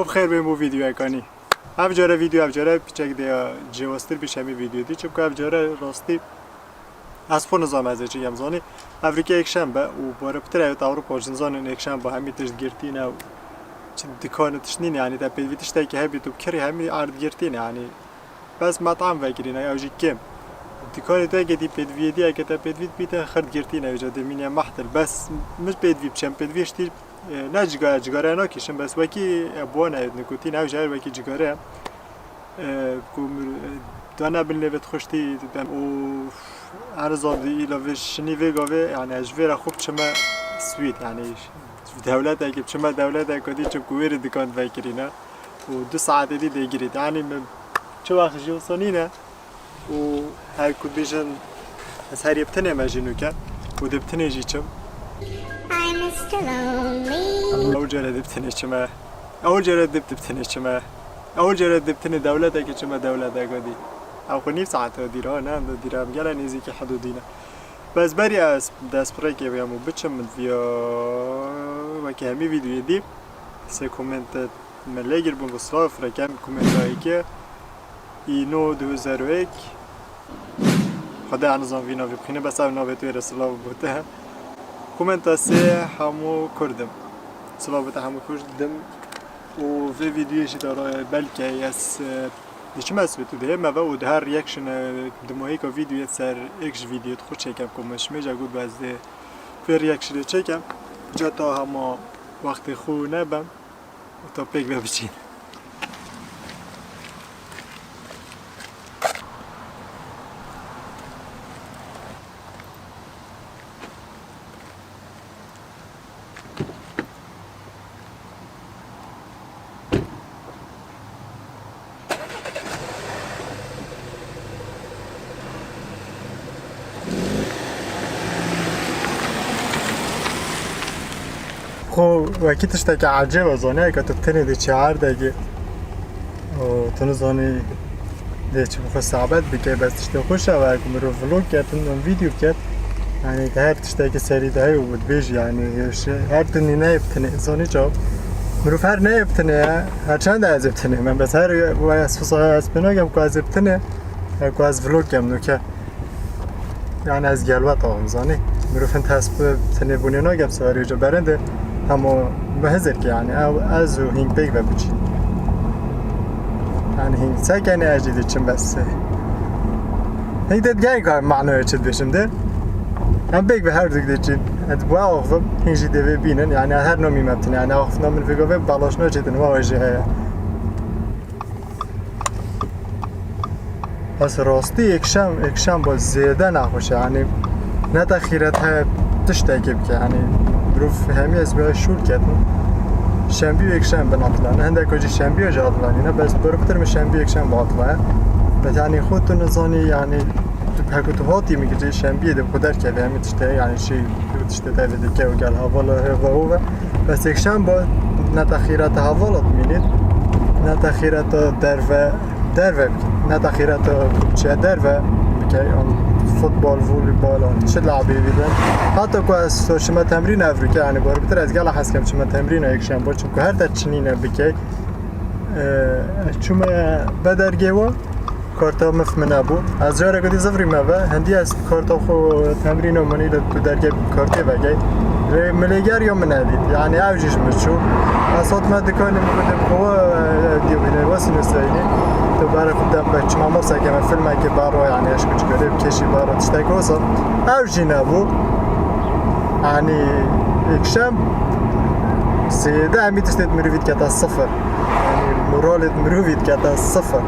خب خیر به مو ویدیو کنی هم جاره ویدیو هم جاره پیچک دیا جواستر بیش همی ویدیو دی چون که هم جاره راستی از فون نظام از چه یم زانی افریقا یک شنبه و باره بتره اروپا جنزان یک شنبه همی تشت گرتین و چه دکان تشنین يعني ده بيتش ده که هبی تو کری همی عرض گرتین يعني بس مطعم وگیرین او جی کم دکان ده که دی بدویدی اگه ده بدوید بیت خرد گرتین او جاده مینه محتل بس مش بدوی بچم بدویشتی نه جگاره ناکیشم بس وکی بوانه نکوتین او جار وکی جگاره دانه بلنوت خوشتی و ارزاب دی لاوش شنیوه گاوه يعني اجویر خوب چما سوید يعني دولت اگه چما دولت اگه چه کویر دکان وکرینا و 2 ساعت دی دیگرید يعني چه وقت جو سنینه و هر کو بیشن از هر یبتنه ماجینو که و دبتنه جیچم اول جره دبتنه چما اول جره دبتنه چما اول جره دبتنه دولت اگه چما دولت اگه دی او خو ساعت دیره نه دیره میگن نیزی که حدودینه بس بری از دست برای که بیامو بچم من ویا و که همی ویدیو دی سه کومنت ملگر بون بسوا فرکم کومنت هایی که اینو 2001 خدا انزام وینا بخینه بس او نوبه توی رسولا بوده کومنت سه همو کردم سوا بوده همو کردم و في ویدیوشی داره بلکه از دیچه مسئول تو ده ما و ده هر ریاکشن دمایی که ویدیو سر اکش ویدیو خود چکم کمش میجا گود باز ده فی ریاکشن چکم جا تا همه وقت خو نبم و تا پیک ببچین خو وکی تشتاک عجیب زانه که تو تنی دی چهار دیگه و تنو زانی دی چه بخواه ثابت بکه بس تشتی خوش شود که مرو فلوگ کرد تنو ویدیو کرد یعنی که هر تشتاک سری دهی و بود بیش یعنی هر تنی نیب تنی زانی چا مرو هر نیب تنی هر چند از تنی من بس هر و از فصاحه از بناگم که از تنی که از فلوگ کم نو که یعنی از گلوت آقام زانی مرو فن تسب تنی بونی ناگم سواری جا برنده اما بهزر که یعنی از و هنگ بیگ ببچی یعنی هنگ سکنی اجدید چم بس هنگ داد گنگ که معنی چید بشم ده هم بیگ به هر دوگ دید چید با آخفم هنگ جیده ببینن یعنی هر نامی مبتنی یعنی آخف نامن فیگوه بلاشنا چیدن و آجی هیا پس راستی اکشم با زیاده نخوشه یعنی نه تخیرت ها تشتاکی بکه یعنی بروف همی از بیای شور کردن شنبه و یک شنبه ناطلانه هنده کجی شنبه و جاطلانی نه بس برو بتر شنبه یک شنبه باطلانه بس یعنی خودتون نزانی یعنی هکو تو هاتی میگه جای شنبه ده بخودر که همی تشته یعنی شی تشته تایده که و گل حوالا هوا بس یک شنبه نه تخیرات حوالات مینید نه تخیرات دروه نه تخیرات چه دروه بکه فوتبال والیبال چه لعبی بیدن حتی که از شما تمرین افریقا یعنی بار بتر از گله هست که شما تمرین یک شنبه چون که هر در چنینه بکی شما بدرگه و کارتا مفهمه بود از جاره کدی زفری مبه هندی از کارتا خو تمرین و منی تو درگه کارتی بگی ملیگر یا منادید یعنی اوجش مشو اسات ما دکانی میگه قوا دیوینه واسه نسایینی تو برای خودم بچه ما مثلا که من فیلم که برای یعنی اش کچ کرده کشی برای تشتاک واسه اوجی نبود یعنی اکشم سیده همی تشتید مروید که تا صفر یعنی مرالت مروید که تا صفر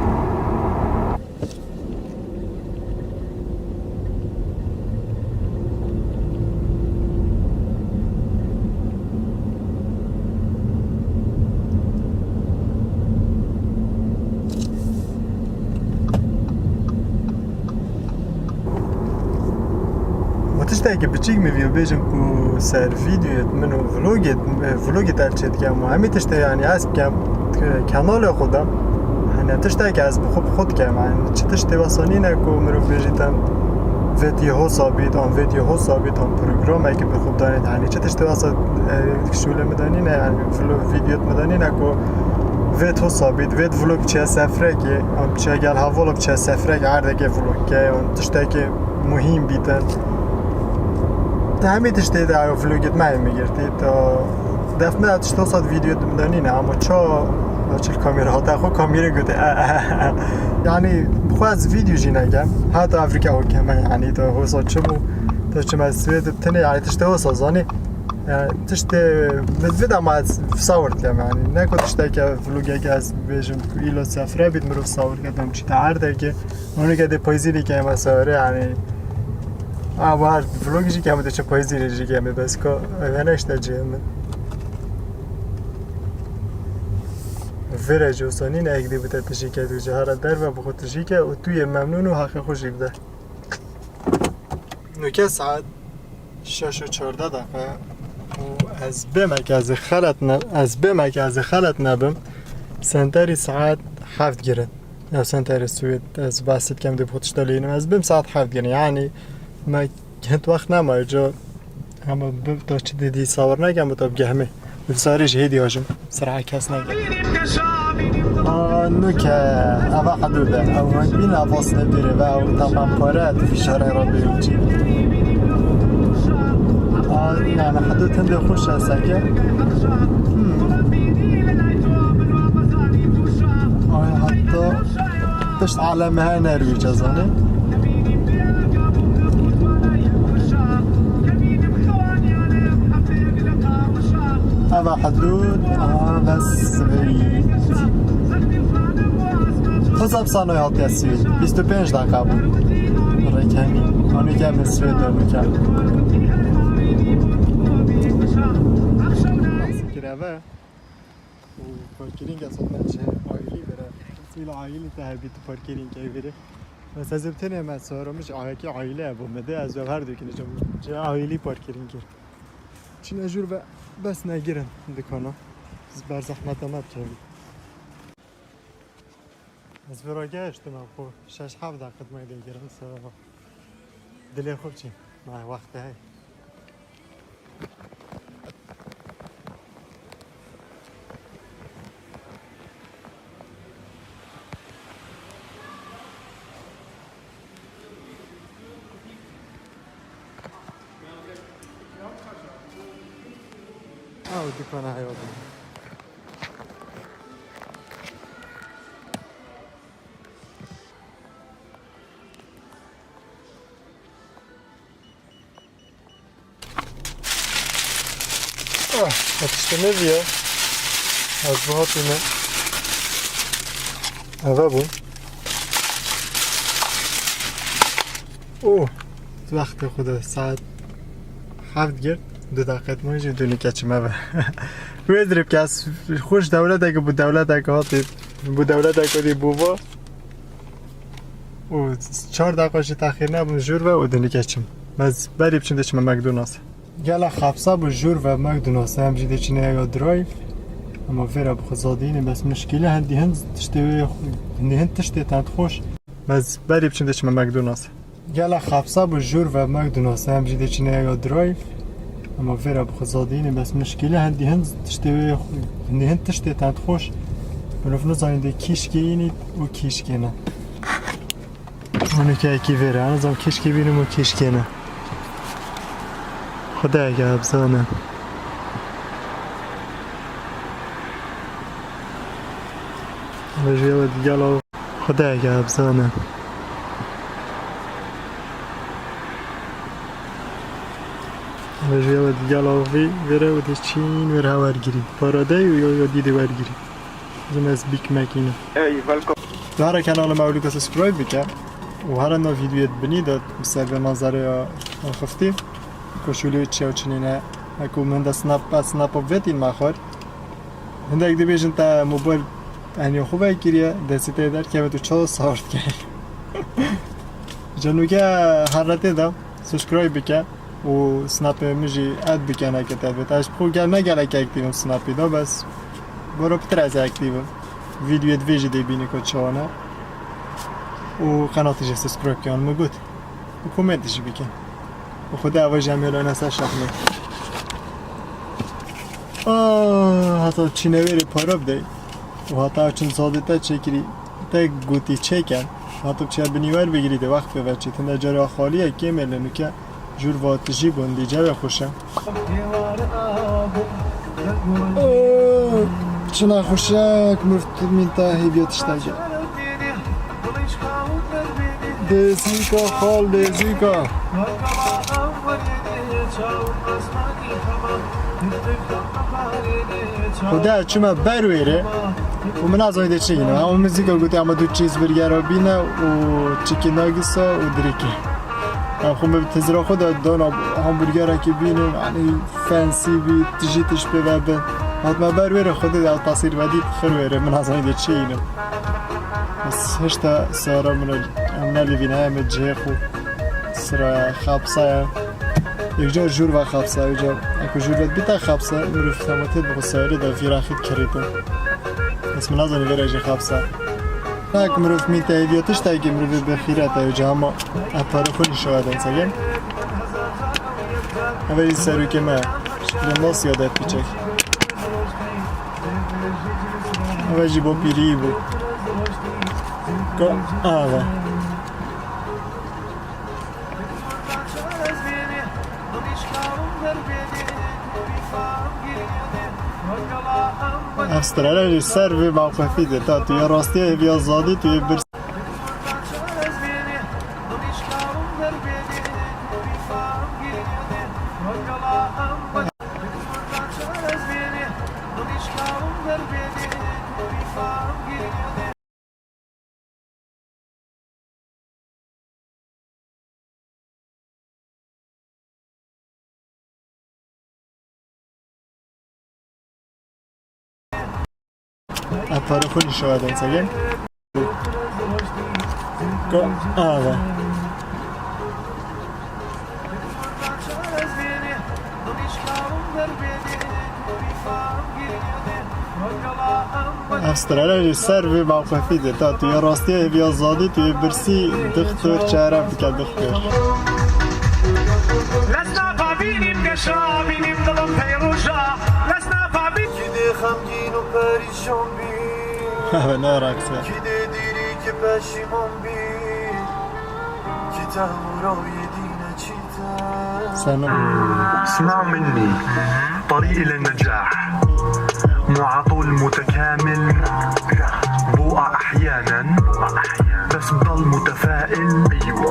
تشتاق بچیک می‌بینم بیشتر کو سر ویدیو منو ولوگ ترچید که ما همی تشتاق یعنی از کانال خودم هنر تشتاق از خود که من چه تشتاق واسانی نکو مرو بیشتم ویدیو ثابت آن پروگرامی که به خود دارید یعنی چه تشتاق واسه شغل مدانی نه یعنی ویدیو مدانی نکو وید حسابید وید ولوگ چه سفره که چه گل هوا ولوگ چه سفره که هر دیگه ولوگ که اون تشته که مهم بیتن تا همه تشته در ولوگت من میگرتی تا دفعه من تشته صد ویدیو دمدانی نه اما چه کامیرا ها تا خود کامیرا گوده یعنی خود از ویدیو جی نگم حتی افریقا حکمه یعنی تا حساد چه بو تا چه مسئولیت بتنه یعنی تشته حسازانی تشته مدویدم ما از صورت کم یعنی نکو تشته که ولوگه که از بیشم ایلا سفره بید مروف صور کردم چی تا عرده که اونو که ده پایزیری که همه سواره یعنی اما هر ولوگی جی که همه ده چه پایزیری جی که همه بس که هنشته جی همه وره جوستانی نه اگه دی بوده تشی که دو جهارت در و بخود تشی که و توی ممنون و حق خوشی بده نوکه ساعت 6:14 و از بمک از خلط نبم سنتری ساعت 7 گرد یا سنتری سوید از باسط کم دی بخودش دلینم از بم ساعت 7 گرد یعنی ما هنت وقت نمای جا اما بم تا چی دیدی ساور نگم و تا بگهمه بسارش هیدی هاشم سرعه کس نگم نوکه اوه حدوده او من بین افاس نبیره و او تمام کاره فشاره را بیوچی يعني حدود تندي خوش هساكي حتى تشت علامها نرويج أظني هذا حدود بس حسب صنايع السويد 25 دقيقة برای کمی آنی که هم سوید دارم میکرد و پارکینگ اصلا بچه عائلی بره سویل عائلی تهبید پارکینگ که بره بس از ابتنه من سهرامش آهکی عائله بومده از هر دو کنه جا عائلی پارکینگ گیر چین اجور و بس نگیرن دکانا بر زحمت آمد کردی از براگه اشتمام خو 6-7 دقیقه مایده گیرن سهرام دلی خوب چی ما وقته های دکان حیات atıştırma diyor. Az bu hatine. Hava bu. وقت خدا ساعت 7 گرد 2 دقیقه ماجی دونی کچمه و ویدرب که از خوش دولت اگه بود دولت اگه هاتی بود دولت اگه دی بوبا و 4 دقیقه شی تاخیر نبود جور و دونی کچم باز بریم چند چم مکدونالدز گله خفصه با جور و مکدونالدز هم جدی چنه یا درایو اما فیرا بخزادینه بس مشکلی هندی هند تشتی تند خوش باز بریم چند چم مکدونالدز گله خفصه با جور و مکدونالدز هم جدی چنه یا درایو اما فيرا بخزاديني بس مشكلة هندي هند تشتي تاند خوش ولو نظام دي كيشكيني و كيشكينا انا كي فيرا انا نظام كيشكي بينم و كيشكينا خدا يا بزانا رجال ديالو خدا يا بزانا رجال دیگه وره و دچین وره ورگیری پاراده یا دیده ورگیری زم از بیک مکینه ای ویلکام هر کانال مولود سابسکرایب بکن و هر نوع ویدیو ببینید مثلا به منظره خفتی کوشولی چه و چنینه اکو من سناپ ویدین ماخور هندک دی بیشتر تا موبایل انی خوبه کیریه دسته در که تو چه سارت کی جنوگه هر رته دا سابسکرایب بکن و سناپ میجی اد بکنه که تابت اش پول گل نگله که اکتیوم سناپی دا بس برو پتر از اکتیوم ویدیو دویجی دی بینی که چانه و قناتش سابسکرایب کن مگود و کومنتش بکن و خدا اول جمعیل این اصلا شخمه حتی چی نویری پارا بدهی و حتی چند ساده تا چکری تا گوتی چکن حتی چه بنیوار بگیرید وقت ببچه تنده جارا خالیه که ملنو که جور واتجی بندی جا خوشم چنا خوشک مفت من تا هیبیتش تاگه دیزیکا خال دیزیکا خدا چما برویره و من از آنده چه اینه همون موزیکا گوته اما دو چیز برگرا بینه و چیکی ناگیسا و دریکی خب به تزرا خود دانا همبرگره که بینه یعنی فنسی بی تجیتش ببین حتما برویره خود در تصویر ودید خرویره من از آنده چه اینه بس هشتا سارا من نلیبینه همه جیخ و سرا خبسه یک جا جور و خبسه یک جا اکو جور بید بیتا خبسه مروف تماتید بخو سایره دا فیراخید کریده بس من نزانی ویره جی خبسه اک مروف می تایدیاتش تایگی مروف بخیره تا یک جا اما اپاره خونی شاید سگم اولی سرو که من شکل ناس یادت پیچک اولی جی با پیری بود آه استرالیا سر و موقفی ده تا توی راستی بیا زادی توی برس اپاره خونی شاید سگم آه استرالیا سر و موقفی ده تا توی راستی بیا زادی توی برسی دختر چهره بکن دختر لسنا فابینیم گشا بینیم دلم پیروشا لسنا فابین کده خمگین و پریشان بی اوه نارکسه کده دیری که پشیمان بی که تهورای دینه چیته سلام اسمع مني طريق للنجاح مو عطول متكامل بوقع احيانا بس بضل متفائل ايوه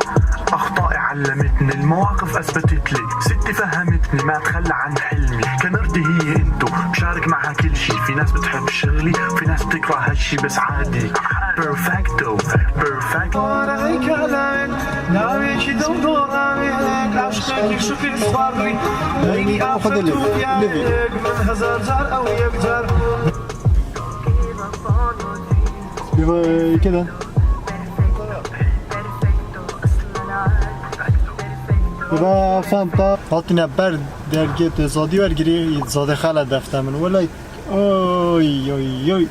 اخطائي علمتني المواقف اثبتت لي ستي فهمتني ما اتخلى عن حلمي كاميرتي هي انتو بشارك معها كل شي في ناس بتحب شغلي في ناس بتكره هالشي بس عادي بيرفكتو بيرفكتو وانا هيك علامك ناوي كي دور عليك عشقك شو في صبري بيني اخذ يا من هزار زار او يبزر كده با فهمتا حاطینا بر درگه زادی ورگیری زاده خاله دفته من ولای اوی اوی اوی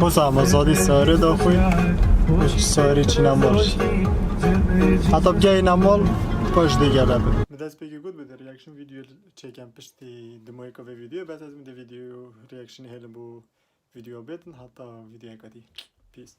بس اما زادی ساره داخوی ساره چی نمارش حتی بگه نمال پاش دیگه لبه دست بگی گود بده ریاکشن ویدیو چکم پشتی دموی که ویدیو بعد از میده ویدیو ریاکشن هلم بو ویدیو بیتن حتی ویدیو کدی پیس